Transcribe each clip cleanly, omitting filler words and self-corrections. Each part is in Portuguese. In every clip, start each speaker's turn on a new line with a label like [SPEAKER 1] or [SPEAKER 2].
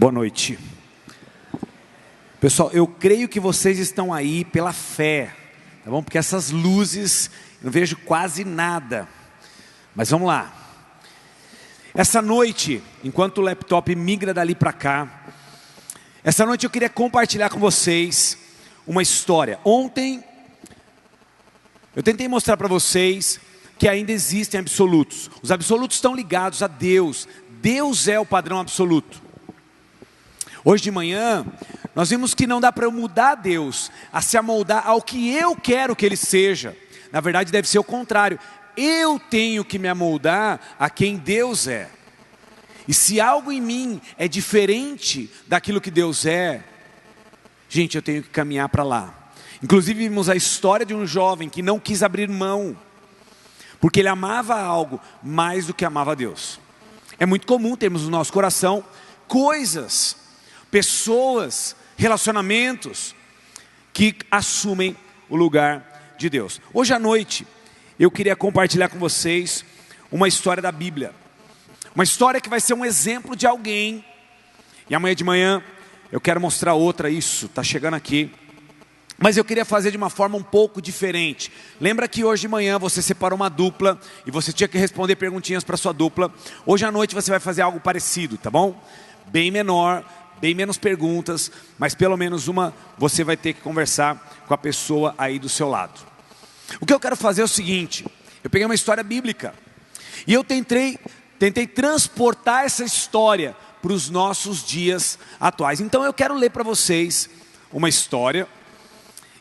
[SPEAKER 1] Boa noite. Pessoal, eu creio que vocês estão aí pela fé, tá bom? Porque essas luzes, eu não vejo quase nada. Mas vamos lá. Essa noite, enquanto o laptop migra dali para cá, essa noite eu queria compartilhar com vocês uma história. Ontem, eu tentei mostrar para vocês que ainda existem absolutos. Os absolutos estão ligados a Deus. Deus é o padrão absoluto. Hoje de manhã, nós vimos que não dá para eu mudar Deus, a se amoldar ao que eu quero que Ele seja. Na verdade deve ser o contrário. Eu tenho que me amoldar a quem Deus é. E se algo em mim é diferente daquilo que Deus é, gente, eu tenho que caminhar para lá. Inclusive vimos a história de um jovem que não quis abrir mão, porque ele amava algo mais do que amava a Deus. É muito comum termos no nosso coração coisas, pessoas, relacionamentos que assumem o lugar de Deus. Hoje à noite eu queria compartilhar com vocês uma história da Bíblia. Uma história que vai ser um exemplo de alguém. E amanhã de manhã eu quero mostrar outra, isso, está chegando aqui. Mas eu queria fazer de uma forma um pouco diferente. Lembra que hoje de manhã você separou uma dupla e você tinha que responder perguntinhas para sua dupla. Hoje à noite você vai fazer algo parecido, tá bom? Bem menor, bem menos perguntas, mas pelo menos uma você vai ter que conversar com a pessoa aí do seu lado. O que eu quero fazer é o seguinte: eu peguei uma história bíblica e eu tentei transportar essa história para os nossos dias atuais. Então eu quero ler para vocês uma história.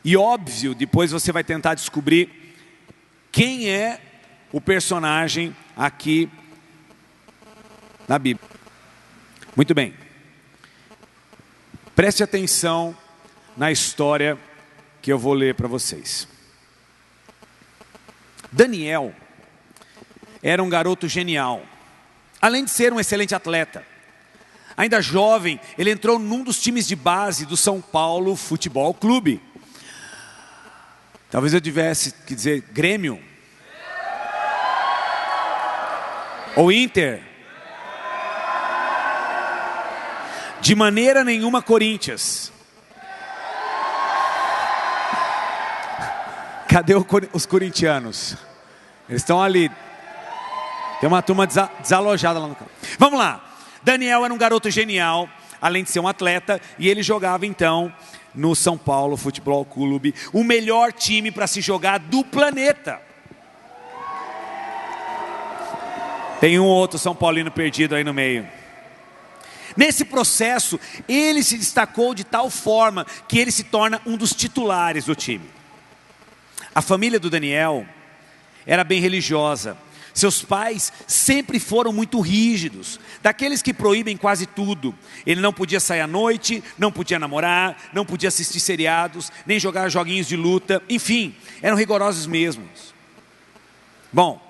[SPEAKER 1] E óbvio, depois você vai tentar descobrir quem é o personagem aqui na Bíblia. Muito bem. Preste atenção na história que eu vou ler para vocês. Daniel era um garoto genial, além de ser um excelente atleta. Ainda jovem, ele entrou num dos times de base do São Paulo Futebol Clube. Talvez eu tivesse que dizer Grêmio. Ou Inter. De maneira nenhuma Corinthians. Cadê os corintianos? Eles estão ali. Tem uma turma desalojada lá no campo. Vamos lá. Daniel era um garoto genial, além de ser um atleta, e ele jogava então no São Paulo Futebol Clube, o melhor time para se jogar do planeta. Tem um outro São Paulino perdido aí no meio. Nesse processo, ele se destacou de tal forma que ele se torna um dos titulares do time. A família do Daniel era bem religiosa. Seus pais sempre foram muito rígidos, daqueles que proíbem quase tudo. Ele não podia sair à noite, não podia namorar, não podia assistir seriados, nem jogar joguinhos de luta, enfim, eram rigorosos mesmos. Bom,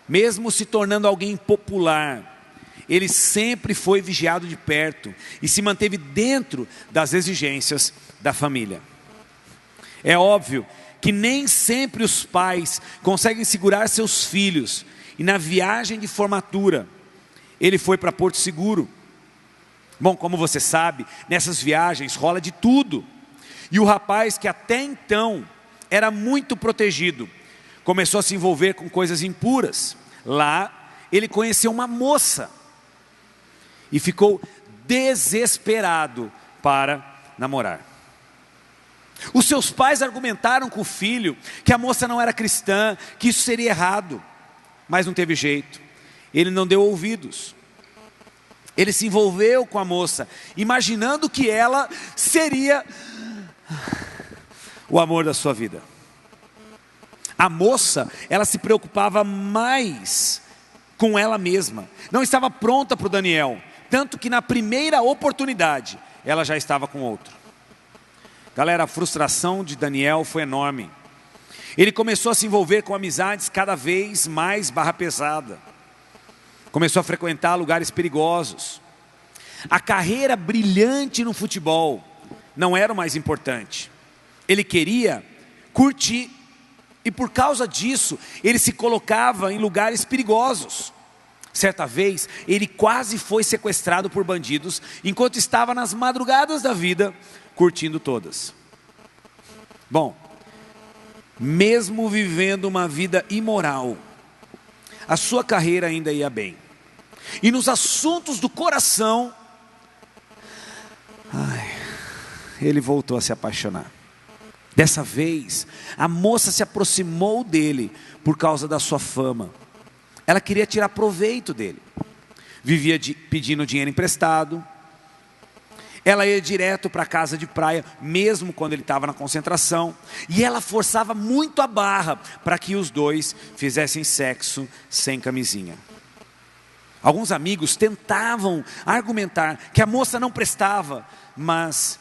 [SPEAKER 1] mesmo se tornando alguém popular, ele sempre foi vigiado de perto e se manteve dentro das exigências da família. É óbvio que nem sempre os pais conseguem segurar seus filhos. E na viagem de formatura, ele foi para Porto Seguro. Bom, como você sabe, nessas viagens rola de tudo. E o rapaz, que até então era muito protegido, começou a se envolver com coisas impuras. Lá, ele conheceu uma moça e ficou desesperado para namorar. Os seus pais argumentaram com o filho que a moça não era cristã, que isso seria errado, mas não teve jeito. Ele não deu ouvidos. Ele se envolveu com a moça, imaginando que ela seria o amor da sua vida. A moça, ela se preocupava mais com ela mesma. Não estava pronta para o Daniel, tanto que na primeira oportunidade, ela já estava com outro. Galera, a frustração de Daniel foi enorme. Ele começou a se envolver com amizades cada vez mais barra pesada. Começou a frequentar lugares perigosos. A carreira brilhante no futebol não era o mais importante. Ele queria curtir. E por causa disso, ele se colocava em lugares perigosos. Certa vez, ele quase foi sequestrado por bandidos, enquanto estava nas madrugadas da vida, curtindo todas. Bom, mesmo vivendo uma vida imoral, a sua carreira ainda ia bem. E nos assuntos do coração, ele voltou a se apaixonar. Dessa vez, a moça se aproximou dele por causa da sua fama. Ela queria tirar proveito dele. Vivia pedindo dinheiro emprestado. Ela ia direto para a casa de praia, mesmo quando ele estava na concentração. E ela forçava muito a barra para que os dois fizessem sexo sem camisinha. Alguns amigos tentavam argumentar que a moça não prestava, mas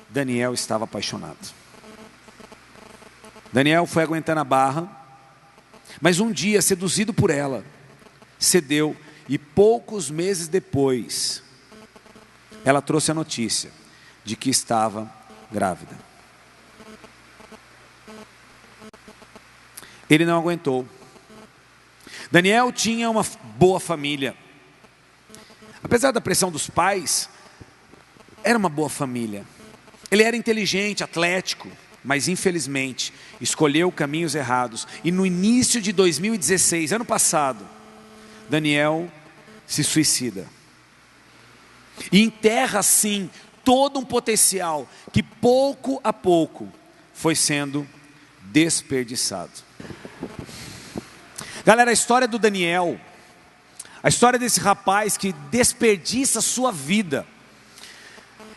[SPEAKER 1] Daniel estava apaixonado. Daniel foi aguentando a barra, mas um dia, seduzido por ela, cedeu, e poucos meses depois, ela trouxe a notícia de que estava grávida. Ele não aguentou. Daniel tinha uma boa família. Apesar da pressão dos pais, era uma boa família. Ele era inteligente, atlético, mas infelizmente escolheu caminhos errados. E no início de 2016, ano passado, Daniel se suicida. E enterra assim todo um potencial que pouco a pouco foi sendo desperdiçado. Galera, a história do Daniel, a história desse rapaz que desperdiça a sua vida,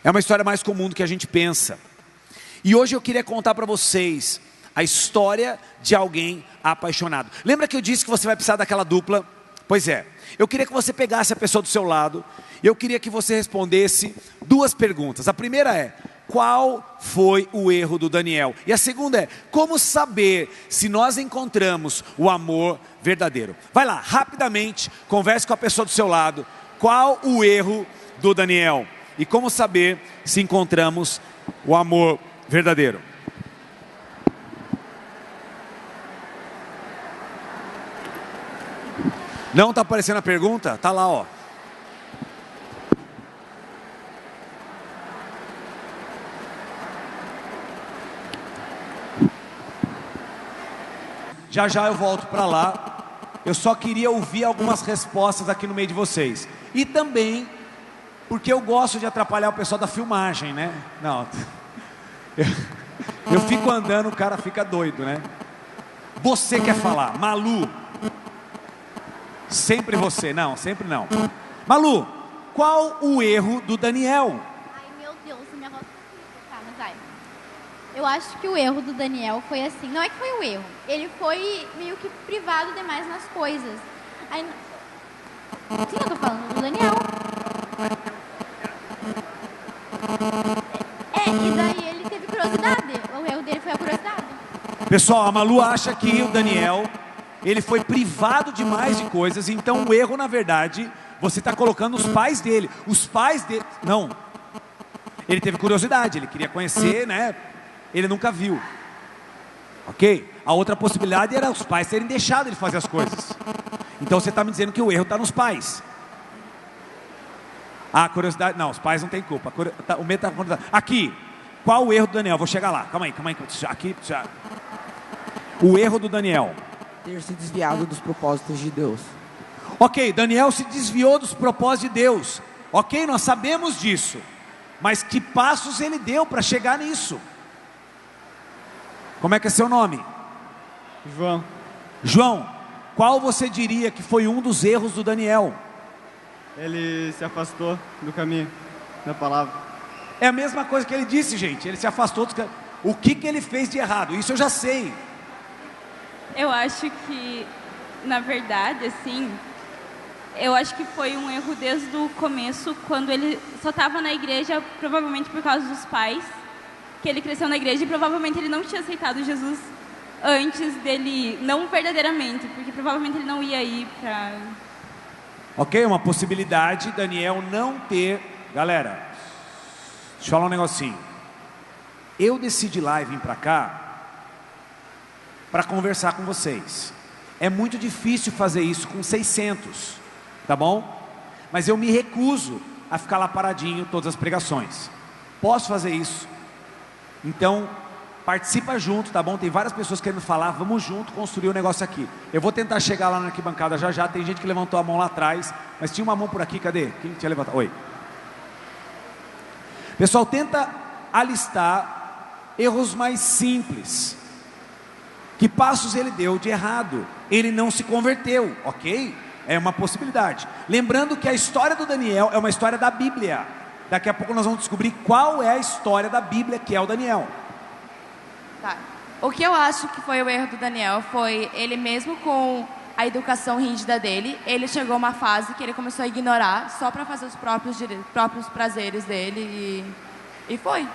[SPEAKER 1] é uma história mais comum do que a gente pensa. E hoje eu queria contar para vocês a história de alguém apaixonado. Lembra que eu disse que você vai precisar daquela dupla? Pois é, eu queria que você pegasse a pessoa do seu lado, e eu queria que você respondesse duas perguntas. A primeira é: qual foi o erro do Daniel? E a segunda é: como saber se nós encontramos o amor verdadeiro? Vai lá, rapidamente, converse com a pessoa do seu lado. Qual o erro do Daniel? E como saber se encontramos o amor verdadeiro? Não está aparecendo a pergunta? Está lá, ó. Já já eu volto para lá. Eu só queria ouvir algumas respostas aqui no meio de vocês. E também porque eu gosto de atrapalhar o pessoal da filmagem, né? Não, eu fico andando, o cara fica doido, né? Você quer falar? Malu. Sempre você. Não, sempre não. Malu, qual o erro do Daniel?
[SPEAKER 2] Ai, meu Deus, minha voz tá, mas vai. Eu acho que o erro do Daniel foi assim. Não é que foi o erro. Ele foi meio que privado demais nas coisas. Aí... Sim, eu tô falando do Daniel. E daí ele teve curiosidade. O erro dele foi a curiosidade.
[SPEAKER 1] Pessoal, a Malu acha que o Daniel, ele foi privado demais de coisas. Então o erro, na verdade, você está colocando os pais dele. Os pais dele... Não. Ele teve curiosidade, ele queria conhecer, né? Ele nunca viu. Ok? A outra possibilidade era os pais terem deixado ele fazer as coisas. Então você está me dizendo que o erro está nos pais. A curiosidade... Não, os pais não têm culpa. O medo está com... Aqui. Qual o erro do Daniel? Vou chegar lá. Calma aí. Aqui. Já. O erro do Daniel.
[SPEAKER 3] Ter se desviado dos propósitos de Deus.
[SPEAKER 1] Ok, Daniel se desviou dos propósitos de Deus. Ok, nós sabemos disso. Mas que passos ele deu para chegar nisso? Como é que é seu nome?
[SPEAKER 4] João.
[SPEAKER 1] João, qual você diria que foi um dos erros do Daniel?
[SPEAKER 4] Ele se afastou do caminho, da palavra.
[SPEAKER 1] É a mesma coisa que ele disse, gente. Ele se afastou do caminho. O que ele fez de errado? Isso eu já sei.
[SPEAKER 5] Eu acho que, na verdade, assim, eu acho que foi um erro desde o começo, quando ele só estava na igreja, provavelmente por causa dos pais, que ele cresceu na igreja e provavelmente ele não tinha aceitado Jesus antes dele, não verdadeiramente, porque provavelmente ele não ia ir para...
[SPEAKER 1] Ok, uma possibilidade, Daniel não ter... Galera, deixa eu falar um negocinho. Eu decidi lá e vim para cá para conversar com vocês. É muito difícil fazer isso com 600. tá bom? Mas eu me recuso a ficar lá paradinho todas as pregações. Posso fazer isso? Então, participa junto, tá bom? Tem várias pessoas querendo falar, vamos junto construir o negócio aqui. Eu vou tentar chegar lá na arquibancada já já, tem gente que levantou a mão lá atrás, mas tinha uma mão por aqui, cadê? Quem tinha levantado? Oi. Pessoal, tenta alistar erros mais simples. Que passos ele deu de errado? Ele não se converteu, ok? É uma possibilidade. Lembrando que a história do Daniel é uma história da Bíblia. Daqui a pouco nós vamos descobrir qual é a história da Bíblia, que é o Daniel.
[SPEAKER 6] Tá. O que eu acho que foi o erro do Daniel foi ele mesmo com a educação rígida dele, ele chegou a uma fase que ele começou a ignorar só para fazer os próprios prazeres dele e foi.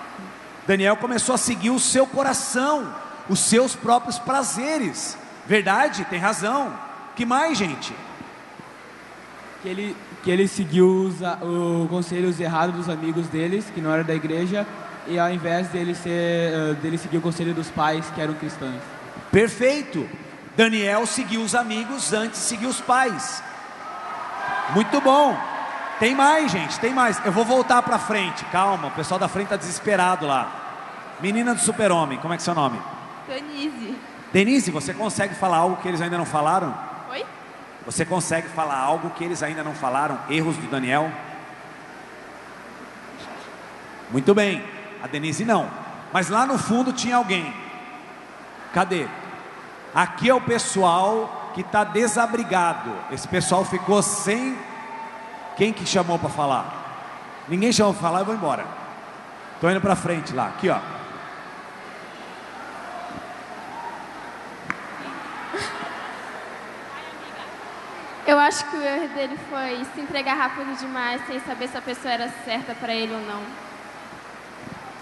[SPEAKER 1] Daniel começou a seguir o seu coração, os seus próprios prazeres. Verdade, tem razão. Que mais, gente?
[SPEAKER 3] Que ele seguiu os conselhos errados dos amigos deles, que não eram da igreja, e ao invés dele seguir o conselho dos pais, que eram cristãos.
[SPEAKER 1] Perfeito. Daniel seguiu os amigos antes de seguir os pais. Muito bom. Tem mais, gente, tem mais. Eu vou voltar para frente, calma, o pessoal da frente está desesperado lá. Menina do Super-Homem, como é que é seu nome?
[SPEAKER 5] Denise.
[SPEAKER 1] Denise, você consegue falar algo que eles ainda não falaram?
[SPEAKER 5] Oi?
[SPEAKER 1] Você consegue falar algo que eles ainda não falaram? Erros do Daniel? Muito bem, a Denise não. Mas lá no fundo tinha alguém. Cadê? Aqui é o pessoal que está desabrigado. Esse pessoal ficou sem... Quem que chamou para falar? Ninguém chamou para falar, eu vou embora. Estou indo para frente lá, aqui ó.
[SPEAKER 7] Eu acho que o erro dele foi se entregar rápido demais, sem saber se a pessoa era certa para ele ou não.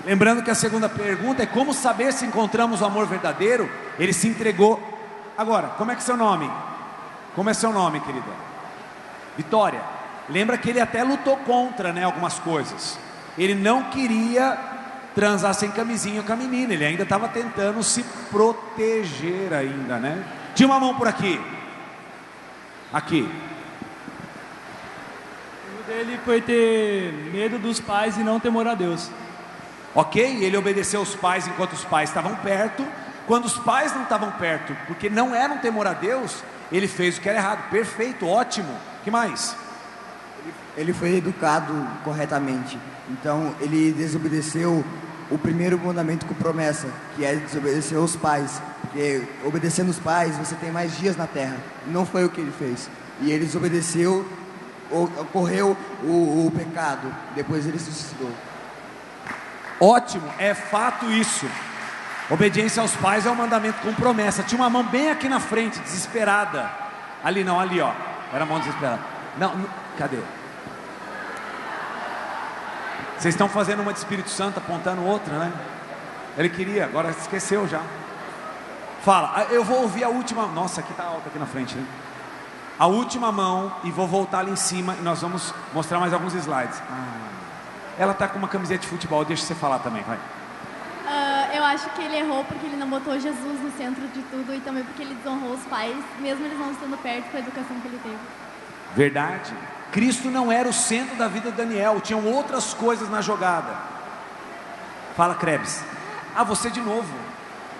[SPEAKER 1] Lembrando que a segunda pergunta é como saber se encontramos o amor verdadeiro. Ele se entregou. Agora, como é que é seu nome? Como é seu nome, querida? Vitória. Lembra que ele até lutou contra, né, algumas coisas. Ele não queria transar sem camisinha com a menina. Ele ainda estava tentando se proteger ainda, né? Tinha uma mão por aqui. Aqui.
[SPEAKER 8] O erro dele foi ter medo dos pais e não temor a Deus.
[SPEAKER 1] Ok, ele obedeceu os pais enquanto os pais estavam perto. Quando os pais não estavam perto, porque não era um temor a Deus, ele fez o que era errado. Perfeito, ótimo. O que mais?
[SPEAKER 9] Ele foi educado corretamente. Então ele desobedeceu o primeiro mandamento com promessa, que é desobedecer os pais. Porque obedecendo os pais, você tem mais dias na terra. Não foi o que ele fez. E ele desobedeceu, ocorreu o pecado. Depois ele se suicidou.
[SPEAKER 1] Ótimo, é fato isso. Obediência aos pais é um mandamento com promessa. Tinha uma mão bem aqui na frente, desesperada. Ali não, ali ó. Era a mão desesperada. Não, cadê? Vocês estão fazendo uma de Espírito Santo, apontando outra, né? Ele queria, agora esqueceu já. Fala, eu vou ouvir a última. Nossa, aqui está alta aqui na frente, né? A última mão e vou voltar ali em cima e nós vamos mostrar mais alguns slides. Ela está com uma camiseta de futebol, deixa você falar também, vai.
[SPEAKER 2] Eu acho que ele errou porque ele não botou Jesus no centro de tudo e também porque ele desonrou os pais, mesmo eles não estando perto com a educação que ele teve.
[SPEAKER 1] Verdade. Cristo não era o centro da vida de Daniel, tinham outras coisas na jogada. Fala, Krebs. Você de novo.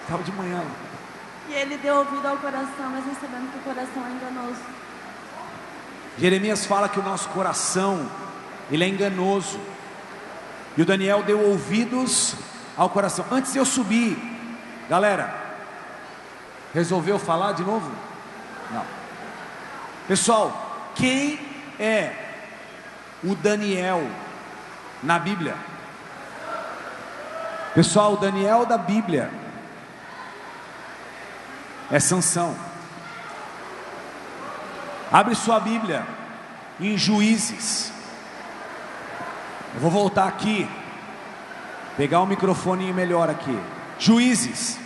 [SPEAKER 1] Estava de manhã.
[SPEAKER 5] E ele deu ouvido ao coração, mas não sabendo que o coração é enganoso.
[SPEAKER 1] Jeremias fala que o nosso coração, ele é enganoso. E o Daniel deu ouvidos ao coração. Antes de eu subir, galera, resolveu falar de novo? Não. Pessoal, quem é o Daniel na Bíblia? Pessoal, o Daniel da Bíblia é Sansão. Abre sua Bíblia em Juízes. Eu vou voltar aqui, pegar um microfone melhor aqui. Juízes.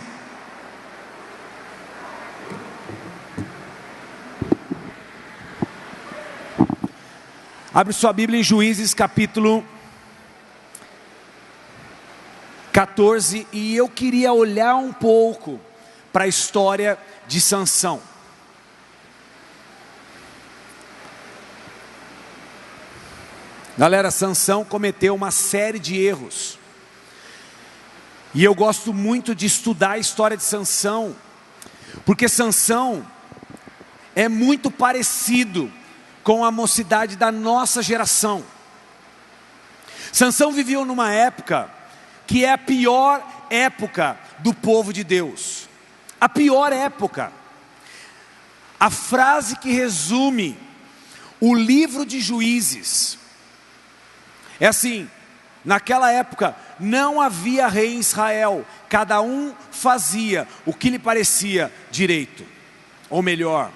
[SPEAKER 1] Abre sua Bíblia em Juízes capítulo 14. E eu queria olhar um pouco para a história de Sansão. Galera, Sansão cometeu uma série de erros. E eu gosto muito de estudar a história de Sansão, porque Sansão é muito parecido com a mocidade da nossa geração. Sansão viveu numa época que é a pior época do povo de Deus. A pior época. A frase que resume o livro de Juízes é assim: naquela época não havia rei em Israel, cada um fazia o que lhe parecia direito, ou melhor.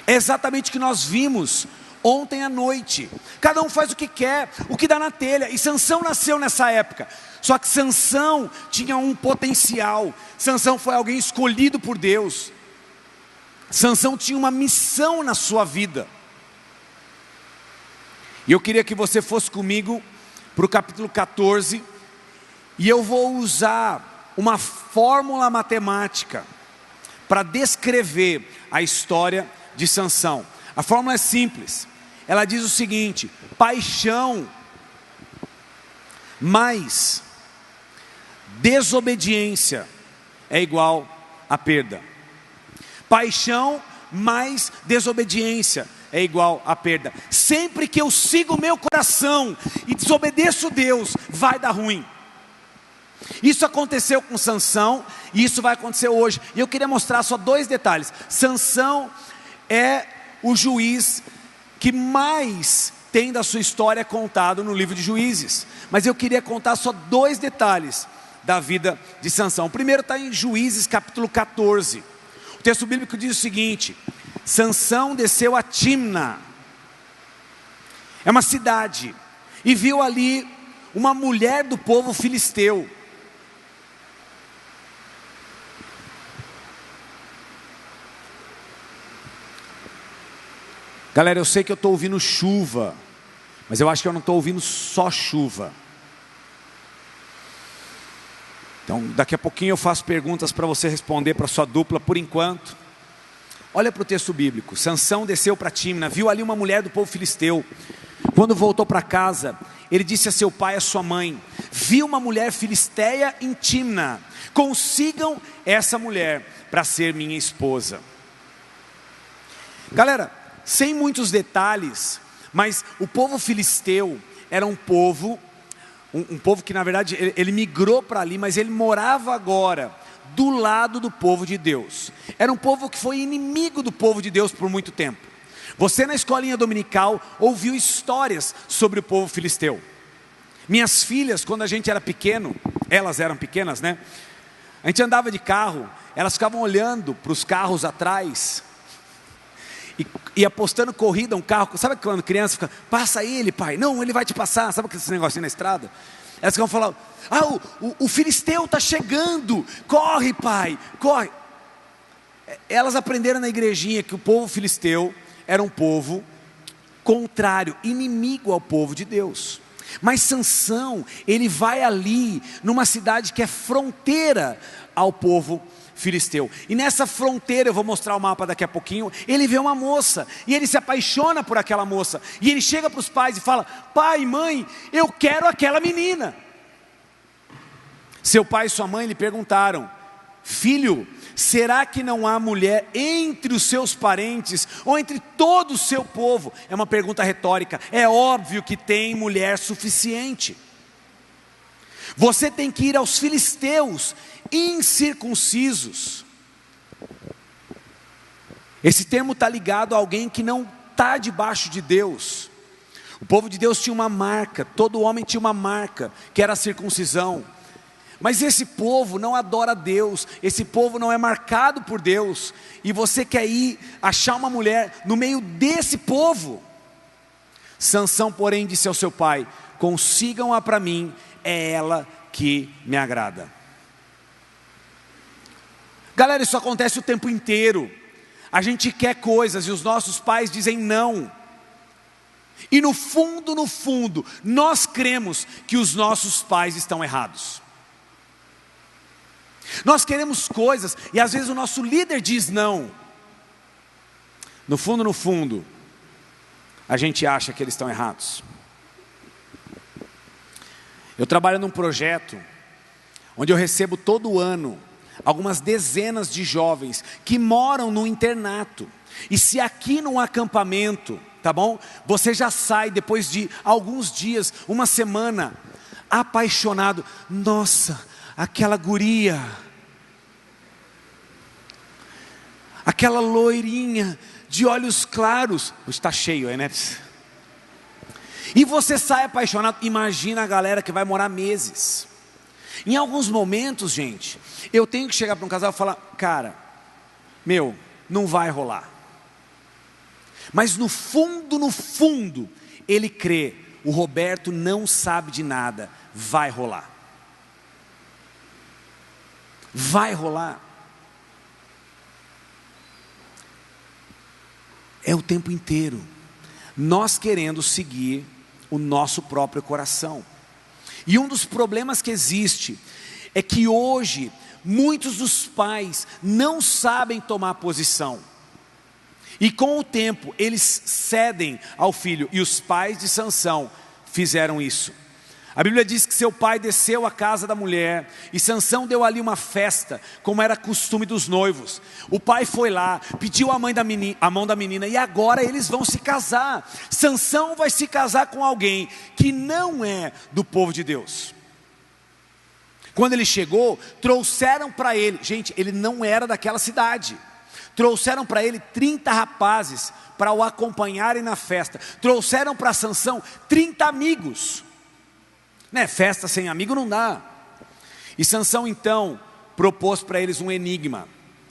[SPEAKER 1] É exatamente o que nós vimos ontem à noite. Cada um faz o que quer, o que dá na telha. E Sansão nasceu nessa época. Só que Sansão tinha um potencial. Sansão foi alguém escolhido por Deus. Sansão tinha uma missão na sua vida. E eu queria que você fosse comigo para o capítulo 14. E eu vou usar uma fórmula matemática para descrever a história de Sansão. A fórmula é simples. Ela diz o seguinte: paixão mais desobediência é igual a perda. Paixão mais desobediência é igual a perda. Sempre que eu sigo o meu coração e desobedeço Deus, vai dar ruim. Isso aconteceu com Sansão e isso vai acontecer hoje. E eu queria mostrar só 2 detalhes. Sansão é o juiz que mais tem da sua história contado no livro de Juízes. Mas eu queria contar só 2 detalhes da vida de Sansão. O primeiro está em Juízes capítulo 14. O texto bíblico diz o seguinte: Sansão desceu a Timna, é uma cidade, e viu ali uma mulher do povo filisteu. Galera, eu sei que eu estou ouvindo chuva, mas eu acho que eu não estou ouvindo só chuva. Então daqui a pouquinho eu faço perguntas para você responder para sua dupla. Por enquanto, olha para o texto bíblico. Sansão desceu para Timna, viu ali uma mulher do povo filisteu. Quando voltou para casa, ele disse a seu pai e a sua mãe: vi uma mulher filisteia em Timna, consigam essa mulher para ser minha esposa. Galera, sem muitos detalhes, mas o povo filisteu era um povo que na verdade ele migrou para ali, mas ele morava agora do lado do povo de Deus. Era um povo que foi inimigo do povo de Deus por muito tempo. Você na escolinha dominical ouviu histórias sobre o povo filisteu. Minhas filhas, quando a gente era pequeno, elas eram pequenas, né? A gente andava de carro, elas ficavam olhando para os carros atrás e apostando corrida, um carro. Sabe quando criança fica: passa ele, pai. Não, ele vai te passar. Sabe esse negocinho na estrada? Elas ficam falando: o filisteu está chegando, corre, pai, corre. Elas aprenderam na igrejinha que o povo filisteu era um povo contrário, inimigo ao povo de Deus. Mas Sansão, ele vai ali numa cidade que é fronteira ao povo filisteu. E nessa fronteira, eu vou mostrar o mapa daqui a pouquinho, ele vê uma moça, e ele se apaixona por aquela moça, e ele chega para os pais e fala: pai, mãe, eu quero aquela menina. Seu pai e sua mãe lhe perguntaram: filho, será que não há mulher entre os seus parentes, ou entre todo o seu povo? É uma pergunta retórica. É óbvio que tem mulher suficiente. Você tem que ir aos filisteus incircuncisos. Esse termo está ligado a alguém que não está debaixo de Deus. O povo de Deus tinha uma marca, todo homem tinha uma marca, que era a circuncisão. Mas esse povo não adora a Deus, esse povo não é marcado por Deus, e você quer ir achar uma mulher no meio desse povo. Sansão, porém, disse ao seu pai: consigam-a para mim, é ela que me agrada. Galera, isso acontece o tempo inteiro. A gente quer coisas e os nossos pais dizem não. E no fundo, nós cremos que os nossos pais estão errados. Nós queremos coisas e às vezes o nosso líder diz não. No fundo, a gente acha que eles estão errados? Eu trabalho num projeto onde eu recebo todo ano algumas dezenas de jovens que moram no internato. E se aqui num acampamento, tá bom? Você já sai depois de alguns dias, uma semana, apaixonado. Nossa, aquela guria, aquela loirinha de olhos claros. Está cheio aí, né? E você sai apaixonado. Imagina a galera que vai morar meses. Em alguns momentos, gente, eu tenho que chegar para um casal e falar: cara, não vai rolar. Mas no fundo, ele crê: o Roberto não sabe de nada, vai rolar. Vai rolar. É o tempo inteiro nós querendo seguir o nosso próprio coração. E um dos problemas que existe é que hoje muitos dos pais não sabem tomar posição. E com o tempo eles cedem ao filho. E os pais de Sansão fizeram isso. A Bíblia diz que seu pai desceu à casa da mulher e Sansão deu ali uma festa, como era costume dos noivos. O pai foi lá, pediu a mão da menina e agora eles vão se casar. Sansão vai se casar com alguém que não é do povo de Deus. Quando ele chegou, trouxeram para ele, gente, ele não era daquela cidade. Trouxeram para ele 30 rapazes para o acompanharem na festa. Trouxeram para Sansão 30 amigos. Né? Festa sem amigo não dá. E Sansão então propôs para eles um enigma.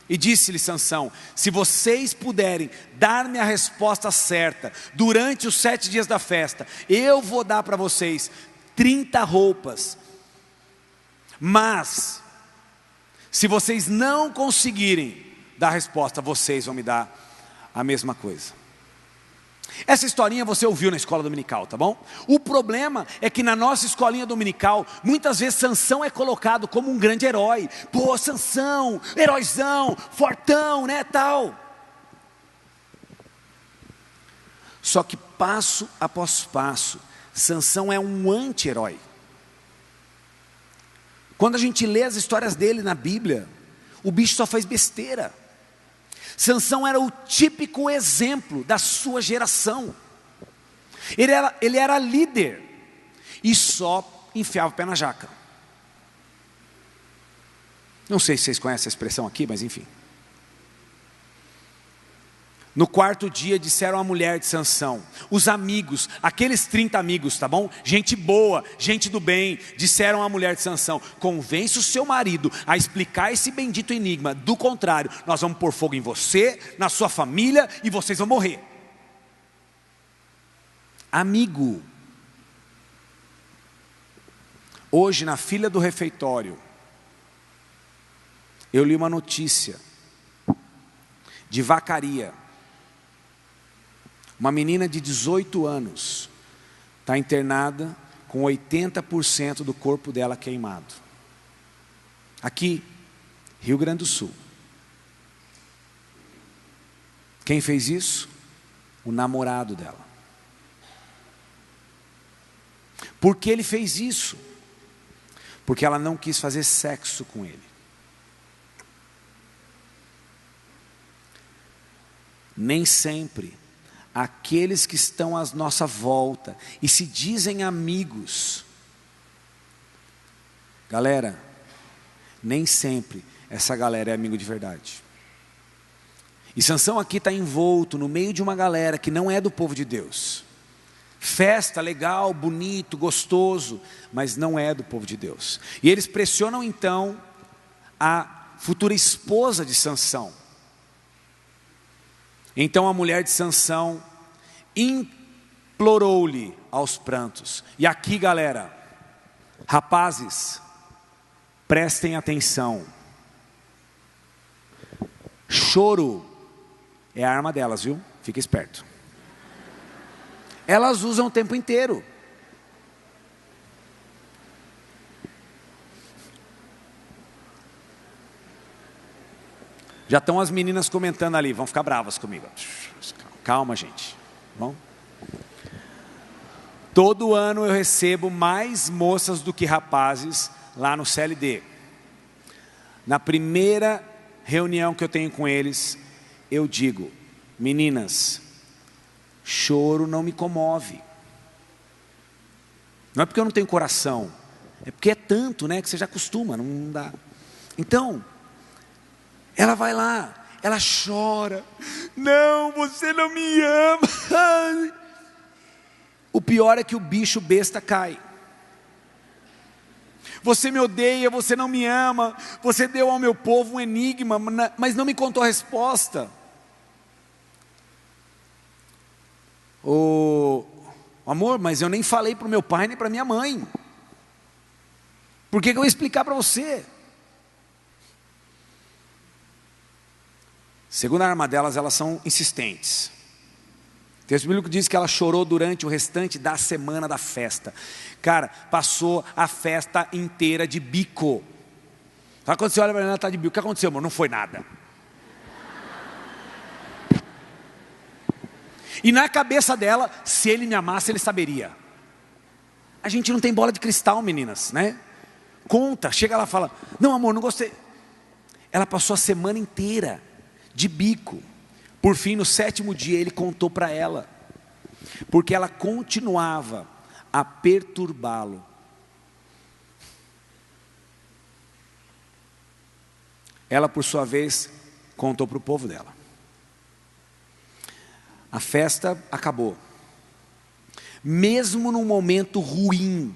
[SPEAKER 1] E disse-lhe Sansão: se vocês puderem dar-me a resposta certa durante os 7 dias da festa, eu vou dar para vocês 30 roupas. Mas se vocês não conseguirem dar a resposta, vocês vão me dar a mesma coisa. Essa historinha você ouviu na escola dominical, tá bom? O problema é que na nossa escolinha dominical, muitas vezes Sansão é colocado como um grande herói. Pô, Sansão, heróizão, fortão, né, tal. Só que passo após passo, Sansão é um anti-herói. Quando a gente lê as histórias dele na Bíblia, o bicho só faz besteira. Sansão era o típico exemplo da sua geração. Ele era líder e só enfiava o pé na jaca. Não sei se vocês conhecem a expressão aqui, mas enfim. No 4º dia disseram à mulher de Sansão, os amigos, aqueles 30 amigos, tá bom? Gente boa, gente do bem, disseram à mulher de Sansão: convence o seu marido a explicar esse bendito enigma, do contrário, nós vamos pôr fogo em você, na sua família e vocês vão morrer. Amigo, hoje na fila do refeitório, eu li uma notícia de Vacaria. Uma menina de 18 anos está internada com 80% do corpo dela queimado. Aqui, Rio Grande do Sul. Quem fez isso? O namorado dela. Por que ele fez isso? Porque ela não quis fazer sexo com ele. Nem sempre aqueles que estão à nossa volta e se dizem amigos, galera, nem sempre essa galera é amigo de verdade. E Sansão aqui está envolto no meio de uma galera que não é do povo de Deus. Festa, legal, bonito, gostoso, mas não é do povo de Deus. E eles pressionam então a futura esposa de Sansão. Então a mulher de Sansão implorou-lhe aos prantos. E aqui, galera, rapazes, prestem atenção. Choro é a arma delas, viu? Fica esperto. Elas usam o tempo inteiro. Já estão as meninas comentando ali, vão ficar bravas comigo. Calma, gente. Bom? Todo ano eu recebo mais moças do que rapazes lá no CLD. Na primeira reunião que eu tenho com eles, eu digo: meninas, choro não me comove. Não é porque eu não tenho coração, é porque é tanto, né, que você já acostuma, não dá. Então, ela vai lá, ela chora: não, você não me ama. O pior é que o bicho besta cai. Você me odeia, você não me ama, você deu ao meu povo um enigma, mas não me contou a resposta. Amor, mas eu nem falei para o meu pai nem para minha mãe. Por que eu ia explicar para você? Segundo a arma delas, elas são insistentes. O texto bíblico diz que ela chorou durante o restante da semana da festa. Cara, passou a festa inteira de bico. Sabe quando você olha para ela, ela está de bico? O que aconteceu, amor? Não foi nada. E na cabeça dela, se ele me amasse, ele saberia. A gente não tem bola de cristal, meninas, né? Conta, chega lá e fala: não, amor, não gostei. Ela passou a semana inteira de bico. Por fim, no 7º dia, ele contou para ela, porque ela continuava a perturbá-lo. Ela, por sua vez, contou para o povo dela. A festa acabou. Mesmo num momento ruim,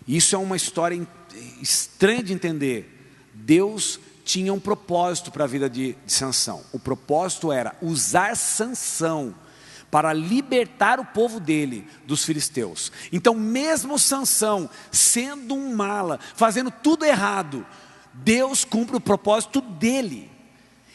[SPEAKER 1] isso é uma história estranha de entender. Deus tinha um propósito para a vida de Sansão. O propósito era usar Sansão para libertar o povo dele dos filisteus. Então, mesmo Sansão sendo um mala, fazendo tudo errado, Deus cumpre o propósito dele.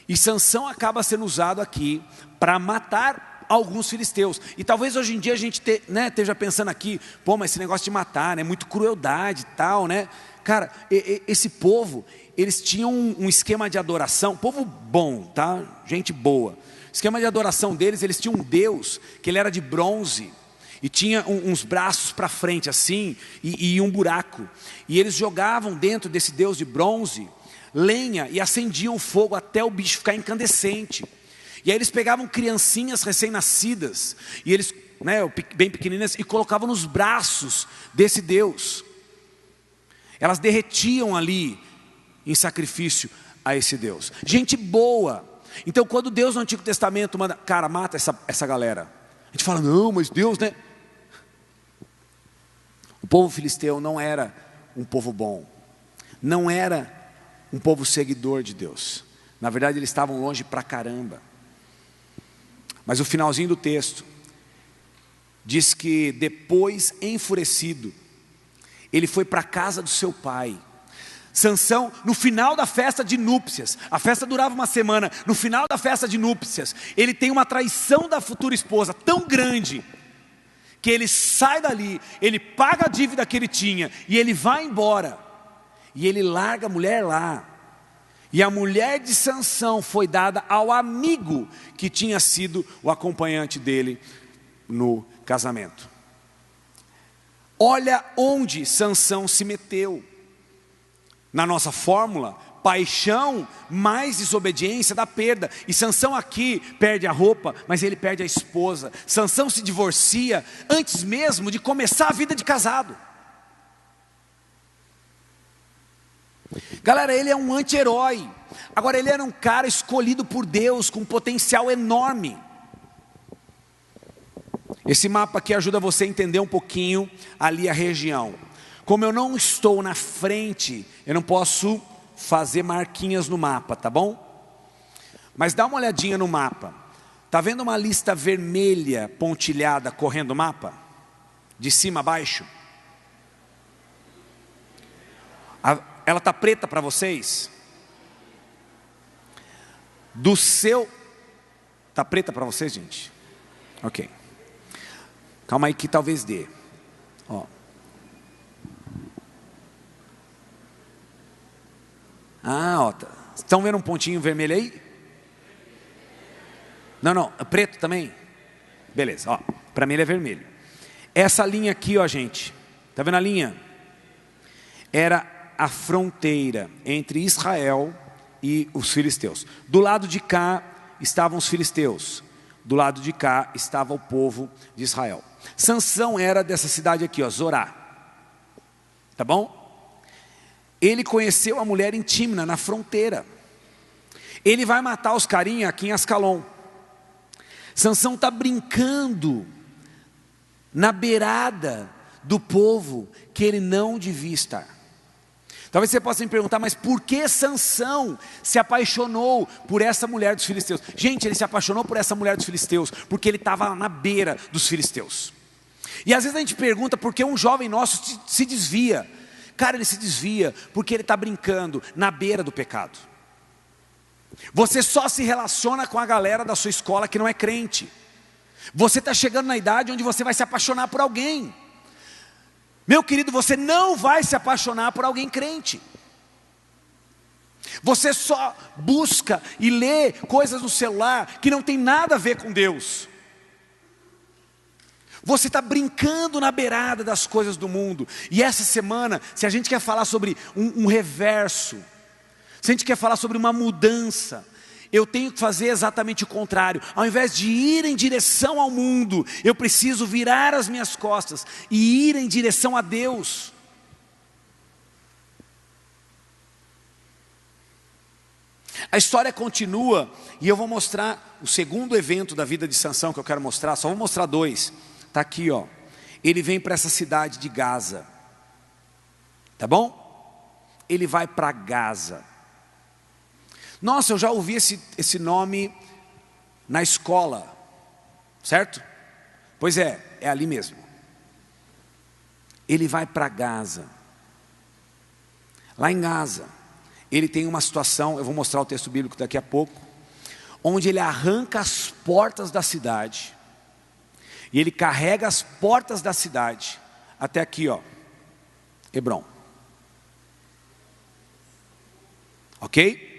[SPEAKER 1] E Sansão acaba sendo usado aqui para matar alguns filisteus. E talvez hoje em dia a gente esteja pensando aqui: pô, mas esse negócio de matar, né, muito crueldade e tal, né? Cara, esse povo, eles tinham um esquema de adoração, povo bom, tá? Gente boa. Esquema de adoração deles, eles tinham um Deus que ele era de bronze e tinha uns braços para frente assim e um buraco. E eles jogavam dentro desse Deus de bronze lenha e acendiam fogo até o bicho ficar incandescente. E aí eles pegavam criancinhas recém-nascidas e eles, né, bem pequeninas, e colocavam nos braços desse Deus. Elas derretiam ali em sacrifício a esse Deus. Gente boa. Então, quando Deus no Antigo Testamento manda: cara, mata essa galera, a gente fala: não, mas Deus, né? O povo filisteu não era um povo bom, não era um povo seguidor de Deus. Na verdade, eles estavam longe pra caramba. Mas o finalzinho do texto diz que depois, enfurecido, ele foi para a casa do seu pai. Sansão, no final da festa de núpcias, a festa durava uma semana, no final da festa de núpcias, ele tem uma traição da futura esposa tão grande, que ele sai dali, ele paga a dívida que ele tinha, e ele vai embora, e ele larga a mulher lá. E a mulher de Sansão foi dada ao amigo que tinha sido o acompanhante dele no casamento. Olha onde Sansão se meteu. Na nossa fórmula, paixão mais desobediência dá perda. E Sansão aqui perde a roupa, mas ele perde a esposa. Sansão se divorcia antes mesmo de começar a vida de casado. Galera, ele é um anti-herói. Agora, ele era um cara escolhido por Deus, com um potencial enorme. Esse mapa aqui ajuda você a entender um pouquinho ali a região. Como eu não estou na frente, eu não posso fazer marquinhas no mapa, tá bom? Mas dá uma olhadinha no mapa. Tá vendo uma lista vermelha pontilhada correndo o mapa? De cima a baixo? Ela tá preta para vocês? Do seu... Tá preta para vocês, gente? Ok. Calma aí que talvez dê. Ó. Ó, tá. Estão vendo um pontinho vermelho aí? Não, é preto também? Beleza, ó. Para mim ele é vermelho. Essa linha aqui, ó, gente, tá vendo a linha? Era a fronteira entre Israel e os filisteus. Do lado de cá estavam os filisteus, do lado de cá estava o povo de Israel. Sansão era dessa cidade aqui, ó, Zorá. Tá bom? Ele conheceu a mulher em Tímna, na fronteira. Ele vai matar os carinha aqui em Ascalon. Sansão está brincando na beirada do povo que ele não devia estar. Talvez você possa me perguntar, mas por que Sansão se apaixonou por essa mulher dos filisteus? Gente, ele se apaixonou por essa mulher dos filisteus porque ele estava na beira dos filisteus. E às vezes a gente pergunta por que um jovem nosso se desvia. Cara, ele se desvia porque ele está brincando na beira do pecado. Você só se relaciona com a galera da sua escola que não é crente. Você está chegando na idade onde você vai se apaixonar por alguém. Meu querido, você não vai se apaixonar por alguém crente. Você só busca e lê coisas no celular que não tem nada a ver com Deus. Você está brincando na beirada das coisas do mundo. E essa semana, se a gente quer falar sobre um reverso, se a gente quer falar sobre uma mudança, eu tenho que fazer exatamente o contrário. Ao invés de ir em direção ao mundo, eu preciso virar as minhas costas e ir em direção a Deus. A história continua e eu vou mostrar o segundo evento da vida de Sansão que eu quero mostrar. Só vou mostrar dois. Está aqui, ó. Ele vem para essa cidade de Gaza. Tá bom? Ele vai para Gaza. Nossa, eu já ouvi esse nome na escola, certo? Pois é ali mesmo. Ele vai para Gaza. Lá em Gaza, ele tem uma situação, eu vou mostrar o texto bíblico daqui a pouco, onde ele arranca as portas da cidade, e ele carrega as portas da cidade, até aqui, ó, Hebrom. Ok?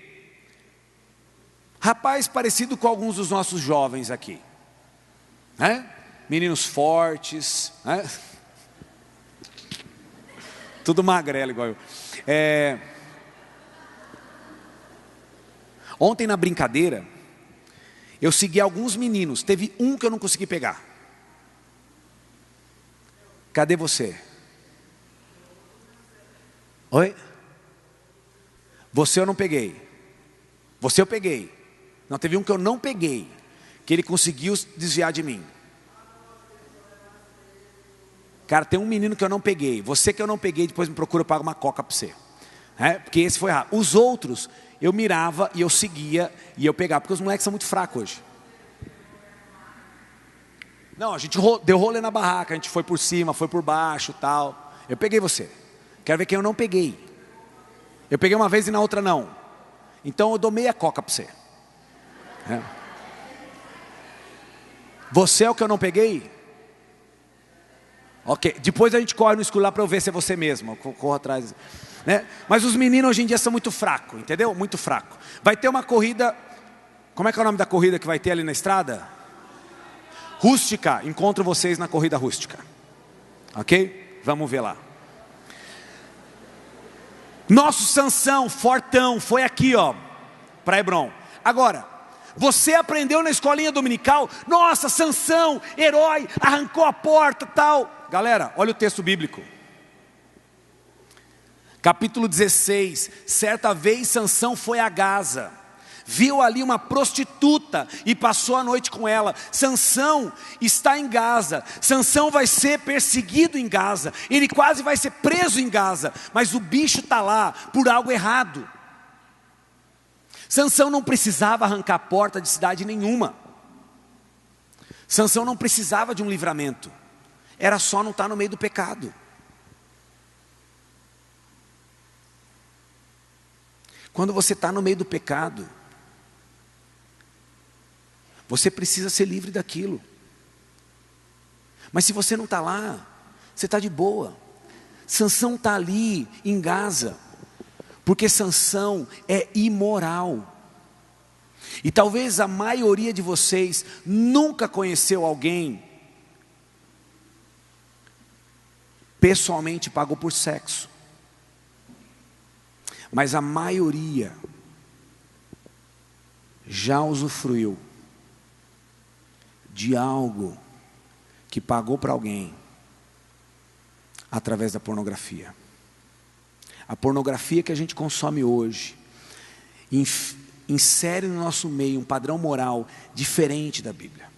[SPEAKER 1] Rapaz parecido com alguns dos nossos jovens aqui, né? Meninos fortes, né? Tudo magrelo igual eu. Ontem na brincadeira, eu segui alguns meninos, teve um que eu não consegui pegar. Cadê você? Oi? Você eu não peguei. Você eu peguei. Não, teve um que eu não peguei, que ele conseguiu desviar de mim. Cara, tem um menino que eu não peguei. Você que eu não peguei, depois me procura, eu pago uma coca para você. Porque esse foi errado. Os outros, eu mirava e eu seguia e eu pegava, porque os moleques são muito fracos hoje. Não, a gente deu rolê na barraca, a gente foi por cima, foi por baixo, tal. Eu peguei você. Quero ver quem eu não peguei. Eu peguei uma vez e na outra não. Então eu dou meia coca para você. Você é o que eu não peguei? Ok, depois a gente corre no escuro lá para eu ver se é você mesmo. Eu corro atrás, né? Mas os meninos hoje em dia são muito fracos, entendeu? Muito fraco. Vai ter uma corrida. Como é que é o nome da corrida que vai ter ali na estrada? Rústica. Encontro vocês na corrida rústica. Ok? Vamos ver lá. Nosso Sansão, fortão, foi aqui, ó, para Hebrom. Agora, você aprendeu na escolinha dominical, nossa, Sansão, herói, arrancou a porta, tal. Galera, olha o texto bíblico. Capítulo 16. Certa vez Sansão foi a Gaza, viu ali uma prostituta e passou a noite com ela. Sansão está em Gaza. Sansão vai ser perseguido em Gaza. Ele quase vai ser preso em Gaza, mas o bicho está lá por algo errado. Sansão não precisava arrancar a porta de cidade nenhuma. Sansão não precisava de um livramento. Era só não estar no meio do pecado. Quando você está no meio do pecado, você precisa ser livre daquilo. Mas se você não está lá, você está de boa. Sansão está ali em Gaza, porque Sansão é imoral. E talvez a maioria de vocês nunca conheceu alguém pessoalmente pagou por sexo. Mas a maioria já usufruiu de algo que pagou para alguém através da pornografia. A pornografia que a gente consome hoje insere no nosso meio um padrão moral diferente da Bíblia.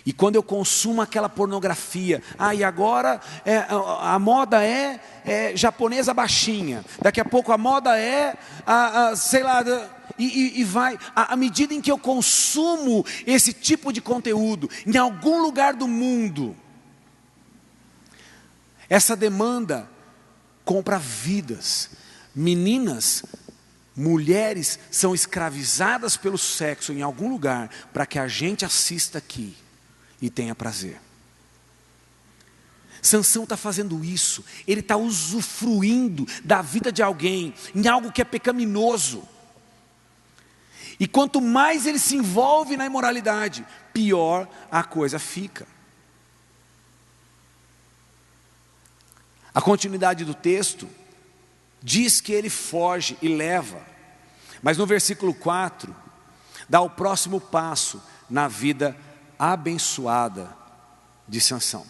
[SPEAKER 1] E quando eu consumo aquela pornografia, e agora a moda é japonesa baixinha, daqui a pouco a moda é, sei lá, e vai, à medida em que eu consumo esse tipo de conteúdo, em algum lugar do mundo, essa demanda compra vidas. Meninas, mulheres são escravizadas pelo sexo em algum lugar, para que a gente assista aqui e tenha prazer. Sansão está fazendo isso, ele está usufruindo da vida de alguém em algo que é pecaminoso. E quanto mais ele se envolve na imoralidade, pior a coisa fica. A continuidade do texto diz que ele foge e leva, mas no versículo 4, dá o próximo passo na vida abençoada de Sansão.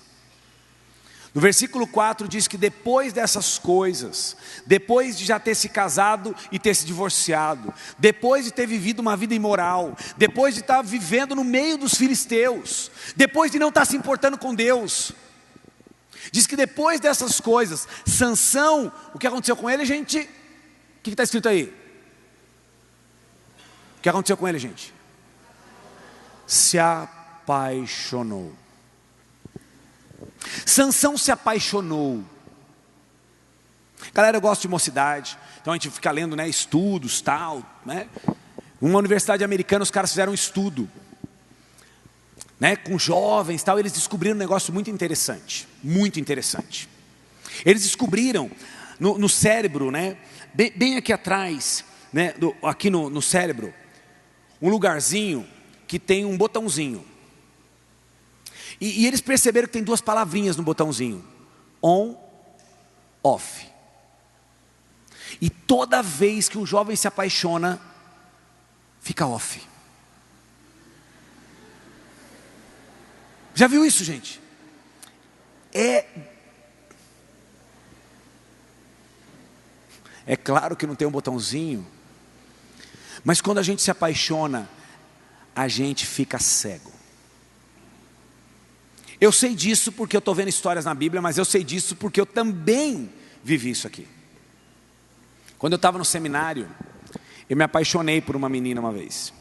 [SPEAKER 1] No versículo 4 diz que depois dessas coisas, depois de já ter se casado e ter se divorciado, depois de ter vivido uma vida imoral, depois de estar vivendo no meio dos filisteus, depois de não estar se importando com Deus, diz que depois dessas coisas, Sansão, o que aconteceu com ele, gente? O que está escrito aí? O que aconteceu com ele, gente? Se apaixonou. Sansão se apaixonou. Galera, eu gosto de mocidade, então a gente fica lendo, né, estudos, tal, né? Uma universidade americana, os caras fizeram um estudo, né, com jovens, tal, eles descobriram um negócio muito interessante, muito interessante. Eles descobriram no cérebro, né, bem aqui atrás, né, aqui no cérebro, um lugarzinho que tem um botãozinho. E eles perceberam que tem duas palavrinhas no botãozinho: on, off. E toda vez que o jovem se apaixona, fica off. Já viu isso, gente? É claro que não tem um botãozinho, mas quando a gente se apaixona, a gente fica cego. Eu sei disso porque eu estou vendo histórias na Bíblia, mas eu sei disso porque eu também vivi isso aqui. Quando eu estava no seminário, eu me apaixonei por uma menina uma vez.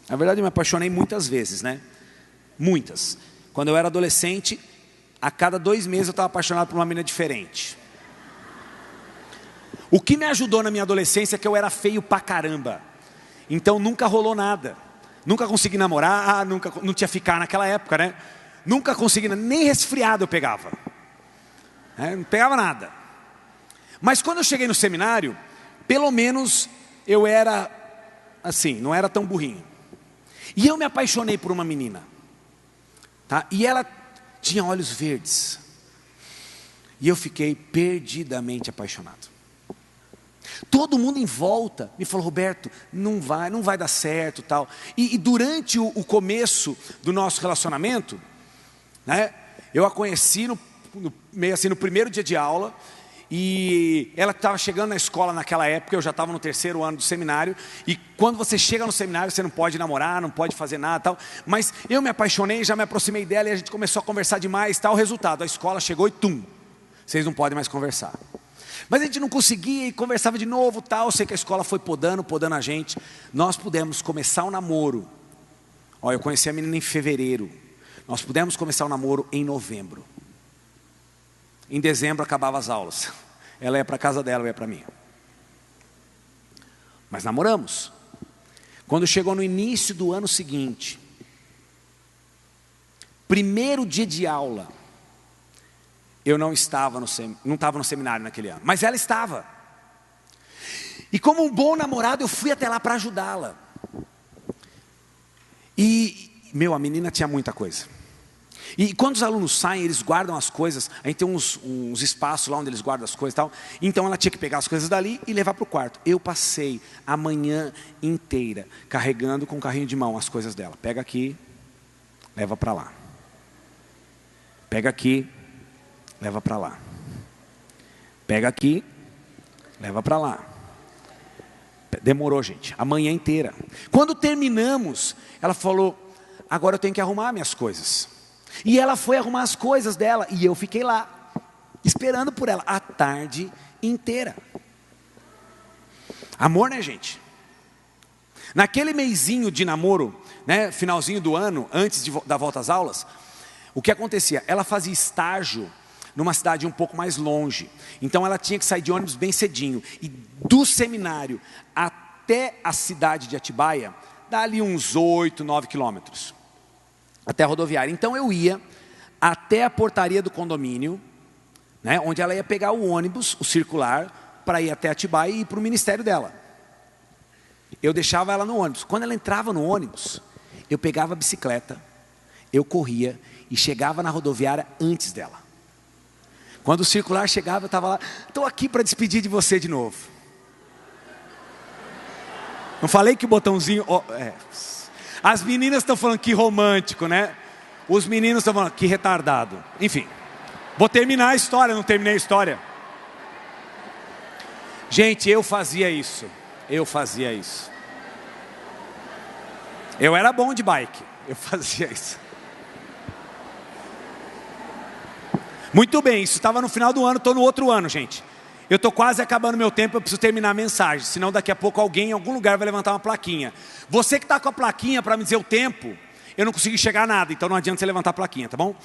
[SPEAKER 1] Na verdade, eu me apaixonei muitas vezes, né? Muitas. Quando eu era adolescente, a cada 2 meses eu estava apaixonado por uma menina diferente. O que me ajudou na minha adolescência é que eu era feio pra caramba. Então nunca rolou nada. Nunca consegui namorar, não tinha ficar naquela época, né? Nunca consegui, nem resfriado eu pegava. Não pegava nada. Mas quando eu cheguei no seminário, pelo menos eu era assim, não era tão burrinho. E eu me apaixonei por uma menina, tá? E ela tinha olhos verdes. E eu fiquei perdidamente apaixonado. Todo mundo em volta me falou: Roberto, não vai dar certo, tal. E durante o começo do nosso relacionamento, né, eu a conheci meio assim no primeiro dia de aula. E ela estava chegando na escola naquela época, eu já estava no 3º ano do seminário. E quando você chega no seminário, você não pode namorar, não pode fazer nada, tal. Mas eu me apaixonei, já me aproximei dela e a gente começou a conversar demais, tal. O resultado, a escola chegou e vocês não podem mais conversar. Mas a gente não conseguia e conversava de novo, tal. Eu sei que a escola foi podando a gente. Nós pudemos começar o namoro. Eu conheci a menina em fevereiro. Nós pudemos começar o namoro em novembro. Em dezembro acabava as aulas. Ela ia para a casa dela, eu ia para a minha. Mas namoramos. Quando chegou no início do ano seguinte, primeiro dia de aula, eu não estava no seminário naquele ano, mas ela estava. E como um bom namorado, eu fui até lá para ajudá-la. E, a menina tinha muita coisa. E quando os alunos saem, eles guardam as coisas. A gente tem uns espaços lá onde eles guardam as coisas e tal. Então ela tinha que pegar as coisas dali e levar para o quarto. Eu passei a manhã inteira carregando com o carrinho de mão as coisas dela. Pega aqui, leva para lá. Pega aqui, leva para lá. Pega aqui, leva para lá. Demorou, gente, a manhã inteira. Quando terminamos, ela falou: agora eu tenho que arrumar minhas coisas. E ela foi arrumar as coisas dela. E eu fiquei lá, esperando por ela, a tarde inteira. Amor, né, gente? Naquele meizinho de namoro, né, finalzinho do ano, antes da volta às aulas, o que acontecia? Ela fazia estágio numa cidade um pouco mais longe. Então ela tinha que sair de ônibus bem cedinho. E do seminário até a cidade de Atibaia, dá ali uns 8, 9 quilômetros. Até a rodoviária. Então eu ia até a portaria do condomínio, né, onde ela ia pegar o ônibus, o circular, para ir até Atibaia e ir para o ministério dela. Eu deixava ela no ônibus. Quando ela entrava no ônibus, eu pegava a bicicleta, eu corria e chegava na rodoviária antes dela. Quando o circular chegava, eu estava lá: estou aqui para despedir de você de novo. Não falei que o botãozinho... As meninas estão falando que romântico, né? Os meninos estão falando que retardado. Enfim, vou terminar a história, não terminei a história. Gente, eu fazia isso. Eu era bom de bike. Eu fazia isso. Muito bem, isso estava no final do ano, estou no outro ano, gente. Eu estou quase acabando meu tempo, eu preciso terminar a mensagem. Senão daqui a pouco alguém em algum lugar vai levantar uma plaquinha. Você que está com a plaquinha para me dizer o tempo, eu não consegui enxergar nada, então não adianta você levantar a plaquinha, tá bom?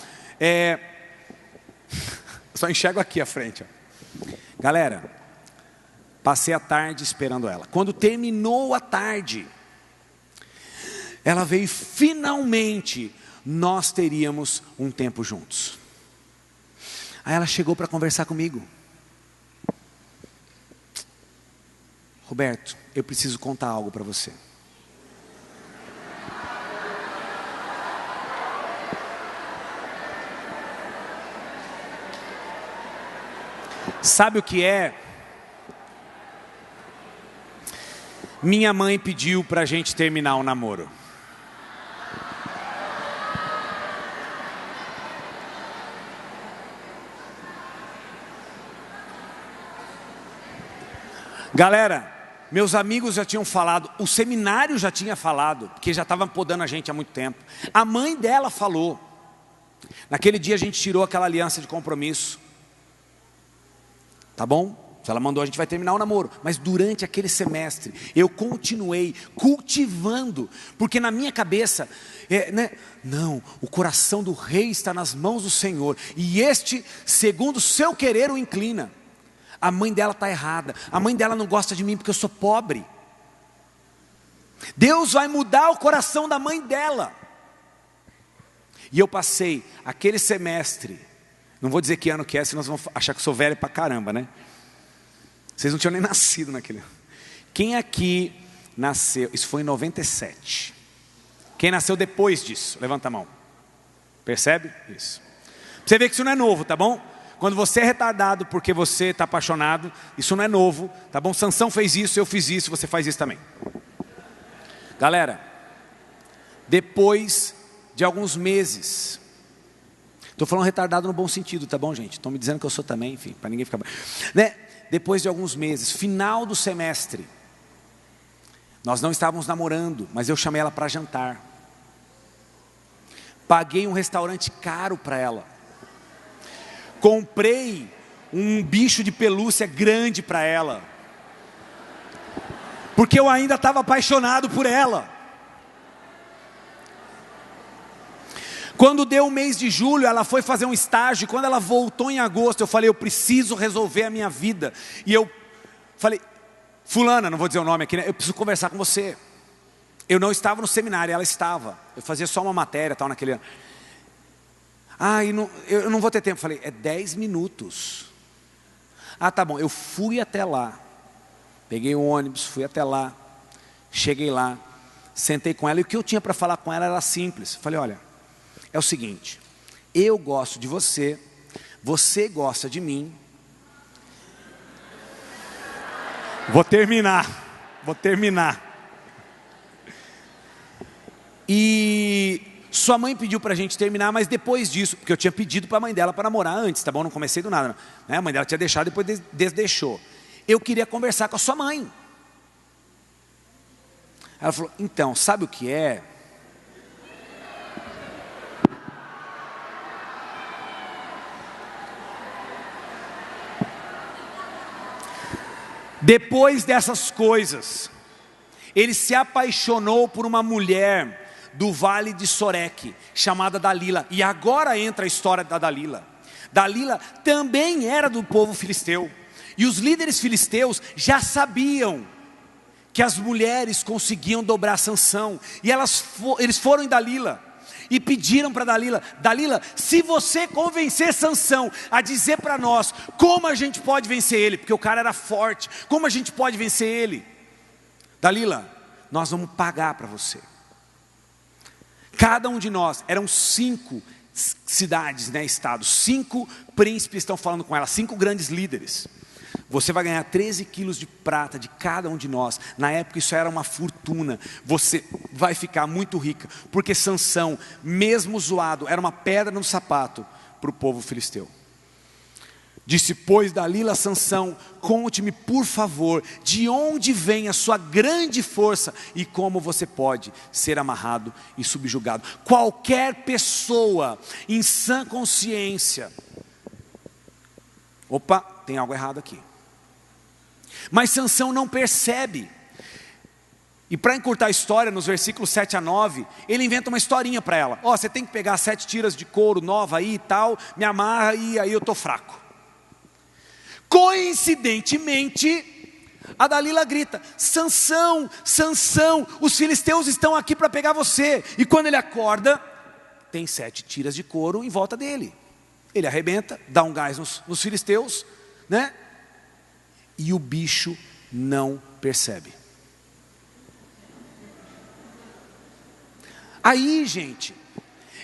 [SPEAKER 1] Só enxergo aqui à frente. Ó. Galera, passei a tarde esperando ela. Quando terminou a tarde, ela veio e finalmente nós teríamos um tempo juntos. Aí ela chegou para conversar comigo. Roberto, eu preciso contar algo para você. Sabe o que é? Minha mãe pediu para a gente terminar o namoro. Galera, meus amigos já tinham falado, o seminário já tinha falado, porque já estava podando a gente há muito tempo. A mãe dela falou. Naquele dia a gente tirou aquela aliança de compromisso. Tá bom? Ela mandou, a gente vai terminar o namoro. Mas durante aquele semestre, eu continuei cultivando. Porque na minha cabeça, não, o coração do rei está nas mãos do Senhor. E este, segundo o seu querer, o inclina. A mãe dela está errada. A mãe dela não gosta de mim porque eu sou pobre. Deus vai mudar o coração da mãe dela. E eu passei aquele semestre, não vou dizer que ano que é, senão vocês vão achar que eu sou velho pra caramba, né? Vocês não tinham nem nascido naquele ano. Quem aqui nasceu, isso foi em 97. Quem nasceu depois disso? Levanta a mão. Percebe? Isso. Você vê que isso não é novo, tá bom? Quando você é retardado porque você está apaixonado, isso não é novo, tá bom? Sansão fez isso, eu fiz isso, você faz isso também. Galera, depois de alguns meses, estou falando retardado no bom sentido, tá bom, gente? Estão me dizendo que eu sou também, enfim, para ninguém ficar... Né? Depois de alguns meses, final do semestre, nós não estávamos namorando, mas eu chamei ela para jantar. Paguei um restaurante caro para ela. Comprei um bicho de pelúcia grande para ela. Porque eu ainda estava apaixonado por ela. Quando deu o mês de julho, ela foi fazer um estágio. E quando ela voltou em agosto, eu falei, eu preciso resolver a minha vida. E eu falei, fulana, não vou dizer o nome aqui, né? Eu preciso conversar com você. Eu não estava no seminário, ela estava. Eu fazia só uma matéria, tal, naquele ano. Eu não vou ter tempo. Falei, é 10 minutos. Ah, tá bom. Eu fui até lá. Peguei o ônibus, fui até lá. Cheguei lá, sentei com ela. E o que eu tinha para falar com ela era simples. Falei, olha, é o seguinte. eu gosto de você, você gosta de mim. Vou terminar. E sua mãe pediu pra gente terminar, mas depois disso, porque eu tinha pedido pra mãe dela para namorar antes, tá bom? Não comecei do nada, né? A mãe dela tinha deixado, depois desdeixou. Eu queria conversar com a sua mãe. Ela falou, então, sabe o que é? Depois dessas coisas, ele se apaixonou por uma mulher do vale de Soreque, chamada Dalila. E agora entra a história da Dalila. Dalila também era do povo filisteu. E os líderes filisteus já sabiam que as mulheres conseguiam dobrar Sansão. E eles foram em Dalila e pediram para Dalila, Dalila, se você convencer Sansão a dizer para nós como a gente pode vencer ele, porque o cara era forte, como a gente pode vencer ele? Dalila, nós vamos pagar para você. Cada um de nós, eram 5 cidades, né, estados, 5 príncipes estão falando com ela, 5 grandes líderes. Você vai ganhar 13 quilos de prata de cada um de nós. Na época isso era uma fortuna. Você vai ficar muito rica, porque Sansão, mesmo zoado, era uma pedra no sapato para o povo filisteu. Disse, pois, Dalila a Sansão, conte-me por favor, de onde vem a sua grande força e como você pode ser amarrado e subjugado. Qualquer pessoa em sã consciência, opa, tem algo errado aqui. Mas Sansão não percebe. E para encurtar a história, nos versículos 7 a 9, ele inventa uma historinha para ela. Ó, você tem que pegar 7 tiras de couro nova aí e tal, me amarra e aí eu tô fraco. Coincidentemente, a Dalila grita, Sansão, Sansão, os filisteus estão aqui para pegar você. E quando ele acorda, tem 7 tiras de couro em volta dele. Ele arrebenta, dá um gás nos filisteus, né? E o bicho não percebe. Aí, gente,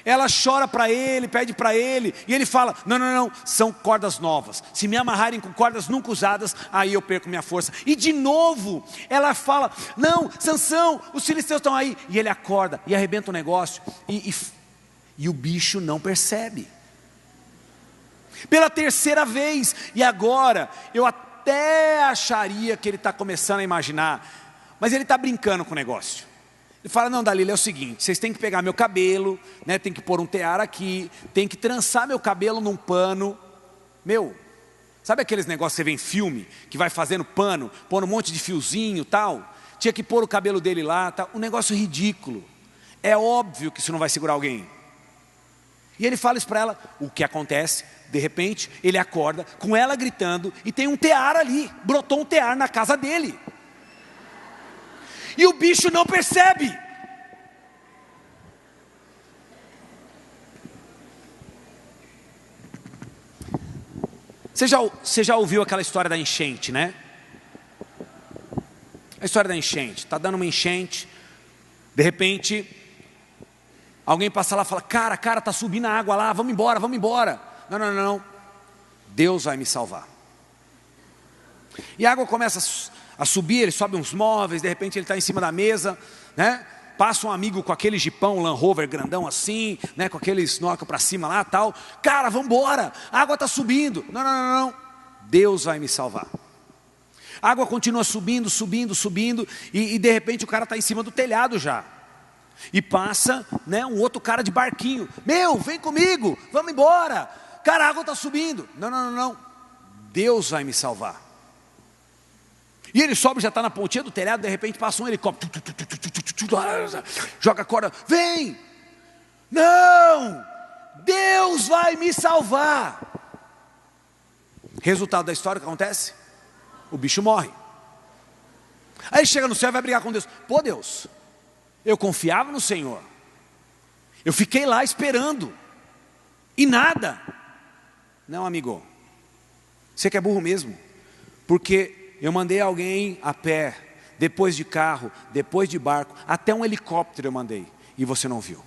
[SPEAKER 1] ela chora para ele, pede para ele, e ele fala, não, são cordas novas. Se me amarrarem com cordas nunca usadas, aí eu perco minha força. E de novo, ela fala, não, Sansão, os filisteus estão aí. E ele acorda, e arrebenta o negócio, e o bicho não percebe. Pela terceira vez, e agora, eu até acharia que ele está começando a imaginar, mas ele está brincando com o negócio. Ele fala, não, Dalila, é o seguinte, vocês têm que pegar meu cabelo, né, tem que pôr um tear aqui, tem que trançar meu cabelo num pano. Meu, sabe aqueles negócios que você vê em filme, que vai fazendo pano, pondo um monte de fiozinho e tal? Tinha que pôr o cabelo dele lá, tal. Um negócio ridículo. É óbvio que isso não vai segurar alguém. E ele fala isso para ela, o que acontece? De repente, ele acorda com ela gritando e tem um tear ali, brotou um tear na casa dele. E o bicho não percebe. Você já ouviu aquela história da enchente, né? A história da enchente, está dando uma enchente, de repente, alguém passa lá e fala, cara, está subindo a água lá, vamos embora. Não, Deus vai me salvar. E a água começa a subir, ele sobe uns móveis, de repente ele está em cima da mesa, né? Passa um amigo com aquele jipão Land Rover grandão assim, né? Com aquele snorkel para cima lá tal. Cara, vamos embora, a água está subindo. Não, Deus vai me salvar. A água continua subindo, e de repente o cara está em cima do telhado já. E passa, né, um outro cara de barquinho. Meu, vem comigo, vamos embora. Cara, a água está subindo. Não. Deus vai me salvar. E ele sobe, já está na pontinha do telhado, de repente passa um helicóptero. Joga a corda, vem. Não, Deus vai me salvar. Resultado da história, o que acontece? O bicho morre. Aí chega no céu e vai brigar com Deus. Pô, Deus, eu confiava no Senhor. Eu fiquei lá esperando. E nada. Não, amigo. Você que é burro mesmo. Porque eu mandei alguém a pé, depois de carro, depois de barco, até um helicóptero eu mandei. E você não viu.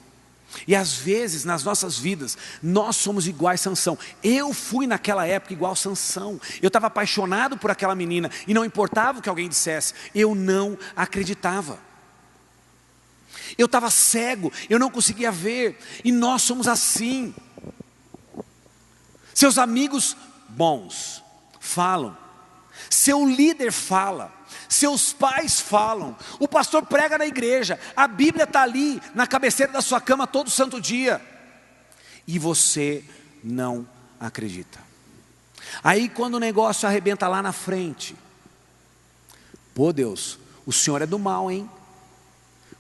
[SPEAKER 1] E às vezes nas nossas vidas nós somos iguais Sansão. Eu fui naquela época igual Sansão. Eu estava apaixonado por aquela menina e não importava o que alguém dissesse, eu não acreditava. Eu estava cego, eu não conseguia ver. E nós somos assim. Seus amigos bons falam, seu líder fala, seus pais falam, o pastor prega na igreja, a Bíblia está ali na cabeceira da sua cama todo santo dia, e você não acredita. Aí quando o negócio arrebenta lá na frente, pô Deus, o Senhor é do mal, hein?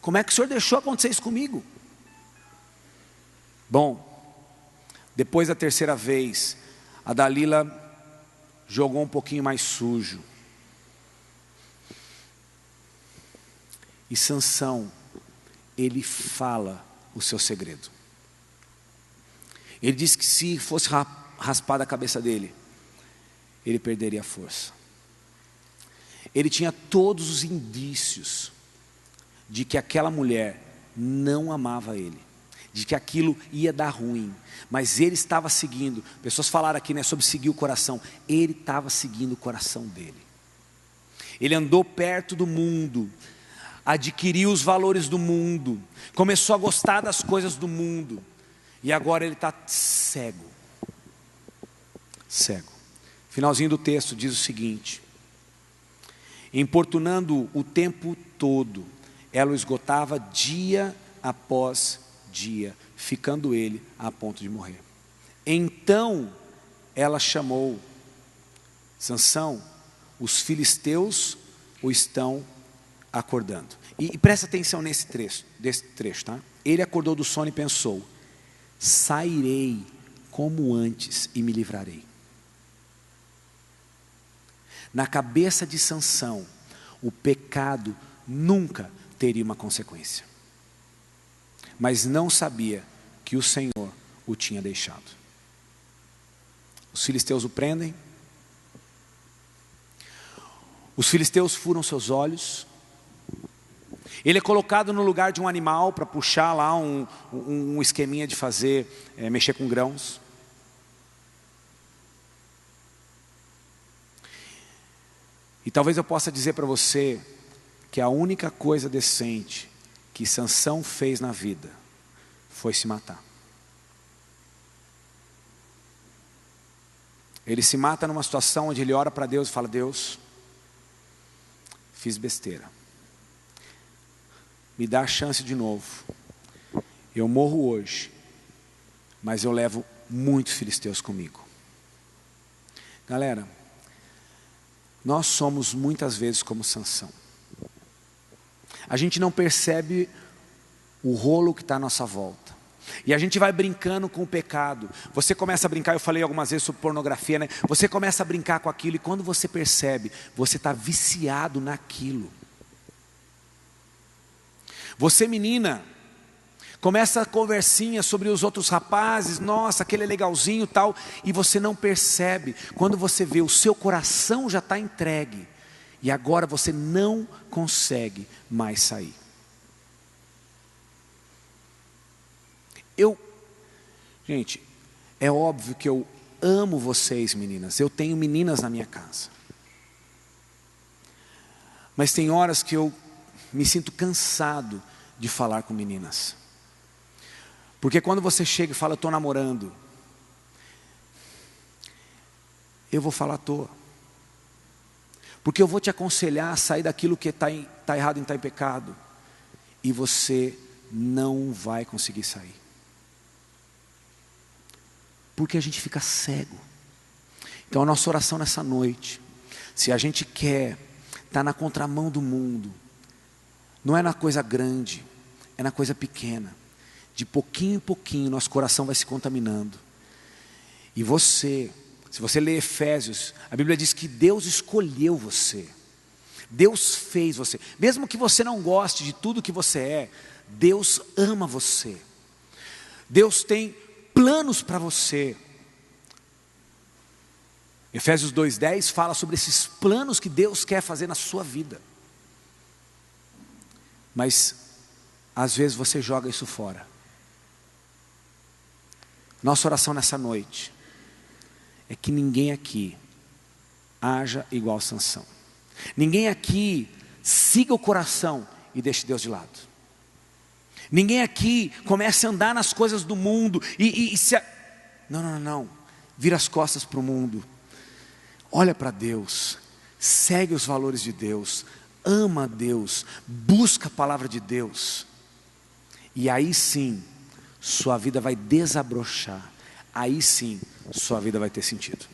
[SPEAKER 1] Como é que o Senhor deixou acontecer isso comigo? Bom, depois da terceira vez, a Dalila jogou um pouquinho mais sujo. E Sansão, ele fala o seu segredo. Ele diz que se fosse raspada a cabeça dele, ele perderia a força. Ele tinha todos os indícios de que aquela mulher não amava ele, de que aquilo ia dar ruim, mas ele estava seguindo. Pessoas falaram aqui, né, sobre seguir o coração. Ele estava seguindo o coração dele. Ele andou perto do mundo, adquiriu os valores do mundo, começou a gostar das coisas do mundo, e agora ele está cego. Cego. Finalzinho do texto diz o seguinte: importunando o tempo todo, ela o esgotava dia após dia, ficando ele a ponto de morrer. Então ela chamou: Sansão, os filisteus o estão acordando. E presta atenção nesse trecho, tá? Ele acordou do sono e pensou: sairei como antes e me livrarei. Na cabeça de Sansão, o pecado nunca teria uma consequência, mas não sabia que o Senhor o tinha deixado. Os filisteus o prendem, os filisteus furam seus olhos, ele é colocado no lugar de um animal para puxar lá um esqueminha de fazer, mexer com grãos. E talvez eu possa dizer para você que a única coisa decente que Sansão fez na vida foi se matar. Ele se mata numa situação onde ele ora para Deus e fala: Deus, fiz besteira, me dá a chance de novo. Eu morro hoje, mas eu levo muitos filisteus comigo. Galera, nós somos muitas vezes como Sansão. A gente não percebe o rolo que está à nossa volta, e a gente vai brincando com o pecado. Você começa a brincar, eu falei algumas vezes sobre pornografia, né? Você começa a brincar com aquilo, e quando você percebe, você está viciado naquilo. Você, menina, começa a conversinha sobre os outros rapazes, nossa, aquele é legalzinho e tal, e você não percebe. Quando você vê, o seu coração já está entregue, e agora você não consegue mais sair. Gente, é óbvio que eu amo vocês, meninas. Eu tenho meninas na minha casa, mas tem horas que eu me sinto cansado de falar com meninas. Porque quando você chega e fala: eu estou namorando, eu vou falar à toa. Porque eu vou te aconselhar a sair daquilo que está errado e está em pecado, e você não vai conseguir sair. Porque a gente fica cego. Então a nossa oração nessa noite, se a gente quer estar na contramão do mundo, não é na coisa grande, é na coisa pequena. De pouquinho em pouquinho nosso coração vai se contaminando. E você, se você ler Efésios, a Bíblia diz que Deus escolheu você, Deus fez você. Mesmo que você não goste de tudo que você é, Deus ama você. Deus tem planos para você. Efésios 2:10 fala sobre esses planos que Deus quer fazer na sua vida. Mas às vezes você joga isso fora. Nossa oração nessa noite é que ninguém aqui haja igual Sansão. Ninguém aqui siga o coração e deixe Deus de lado. Ninguém aqui comece a andar nas coisas do mundo Não. Vira as costas para o mundo. Olha para Deus. Segue os valores de Deus. Ama a Deus. Busca a palavra de Deus. E aí sim, sua vida vai desabrochar. Aí sim, sua vida vai ter sentido.